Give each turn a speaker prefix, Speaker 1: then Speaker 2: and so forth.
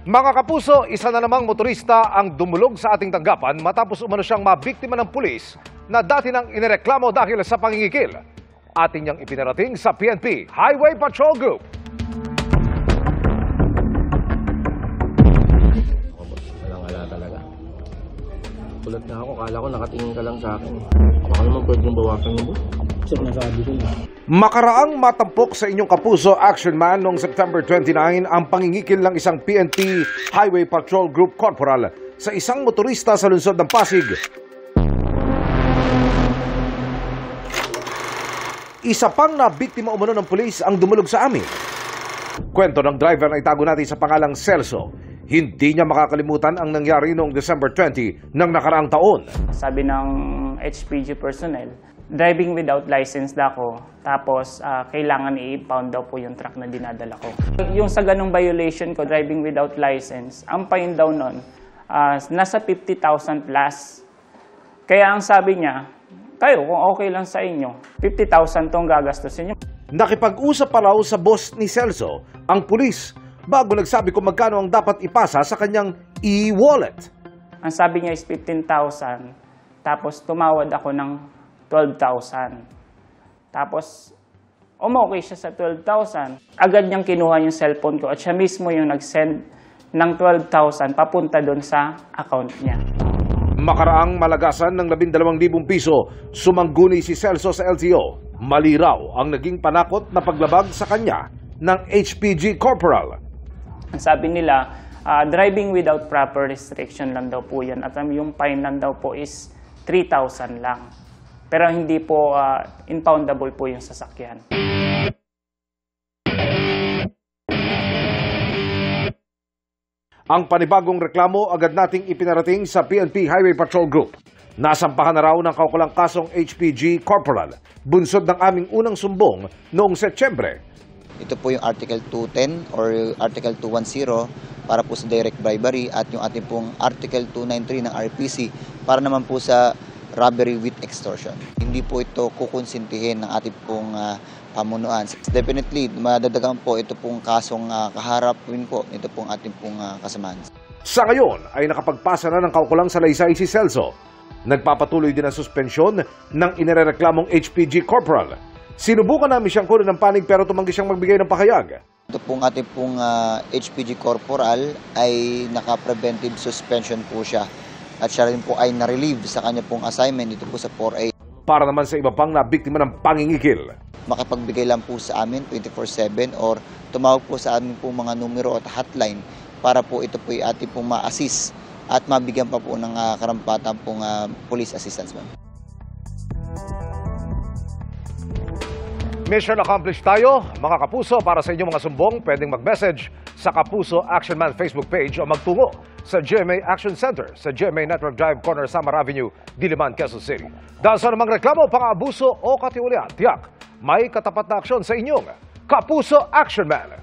Speaker 1: Mga kapuso, isa na namang motorista ang dumulog sa ating tanggapan matapos umano siyang mabiktima ng pulis na dati nang inireklamo dahil sa pangingikil. Atin niyang ipinarating sa PNP Highway Patrol Group.
Speaker 2: Walang-wala talaga. Kulat na ako, kala ko nakatingin ka lang sa akin. Baka naman pwedeng bawasan mo. Sir, nasabi ko na.
Speaker 1: Makaraang matampok sa inyong kapuso action man noong September 29 ang pangingikil ng isang PNP Highway Patrol Group Corporal sa isang motorista sa lungsod ng Pasig. Isa pang na biktima umano ng pulis ang dumulog sa amin. Kwento ng driver na itago natin sa pangalang Celso. Hindi niya makakalimutan ang nangyari noong December 20 ng nakaraang taon.
Speaker 3: Sabi ng HPG personnel, driving without license daw ako, tapos kailangan i-impound daw po yung truck na dinadala ko. Yung sa ganong violation ko, driving without license, ang fine daw nun, nasa 50,000 plus. Kaya ang sabi niya, kayo kung okay lang sa inyo, 50,000 tong gagastusin niyo.
Speaker 1: Nakipag-usap pa raw sa boss ni Celso, ang pulis, bago nagsabi kung magkano ang dapat ipasa sa kanyang e-wallet.
Speaker 3: Ang sabi niya is 15,000, tapos tumawad ako ng 12,000. Tapos, umokay siya sa 12,000. Agad niyang kinuha yung cellphone ko at siya mismo yung nag-send ng 12,000 papunta doon sa account niya.
Speaker 1: Makaraang malagasan ng 12,000 piso, sumangguni si Celso sa LTO. Mali raw ang naging panakot na paglabag sa kanya ng HPG Corporal.
Speaker 3: Ang sabi nila, driving without proper restriction lang daw po yan. At yung fine lang daw po is 3,000 lang. Pero hindi po impoundable po yung sasakyan.
Speaker 1: Ang panibagong reklamo agad nating ipinarating sa PNP Highway Patrol Group. Nasampahan na raw ng kaukulang kasong HPG Corporal, bunsod ng aming unang sumbong noong Setyembre.
Speaker 4: Ito po yung Article 210 or Article 210 para po sa direct bribery at yung ating pong Article 293 ng RPC para naman po sa robbery with extortion. Hindi po ito kukonsintihin ng ating pong pamunuan. Definitely, madadagan po ito pong kasong kaharapin po ito pong ating pong kasamahan.
Speaker 1: Sa ngayon ay nakapagpasa na ng kaukulang salaysay si Celso. Nagpapatuloy din ang suspensyon ng inirereklamong HPG Corporal. Sinubukan namin siyang kunin ng panig pero tumanggi siyang magbigay ng pahayag.
Speaker 4: Ito pong ating pong HPG Corporal ay naka-preventive suspension po siya. At siya rin po ay na-relieve sa kanya pong assignment dito po sa 4A.
Speaker 1: Para naman sa iba pang nabiktima ng pangingikil.
Speaker 4: Makapagbigay lang po sa amin 24/7 or tumawag po sa amin po mga numero at hotline para po ito po ay ating pong ma-assist at mabigyan pa po ng karampatan pong police assistance.
Speaker 1: Mission accomplished tayo, mga kapuso. Para sa inyong mga sumbong, pwedeng mag-message sa Kapuso Action Man Facebook page o magtungo sa GMA Action Center sa GMA Network Drive, Corner Samar Avenue, Diliman, Quezon City. Dahil sa namang reklamo, pang-abuso o katiwalian, tiyak, may katapat na aksyon sa inyong Kapuso Action Man.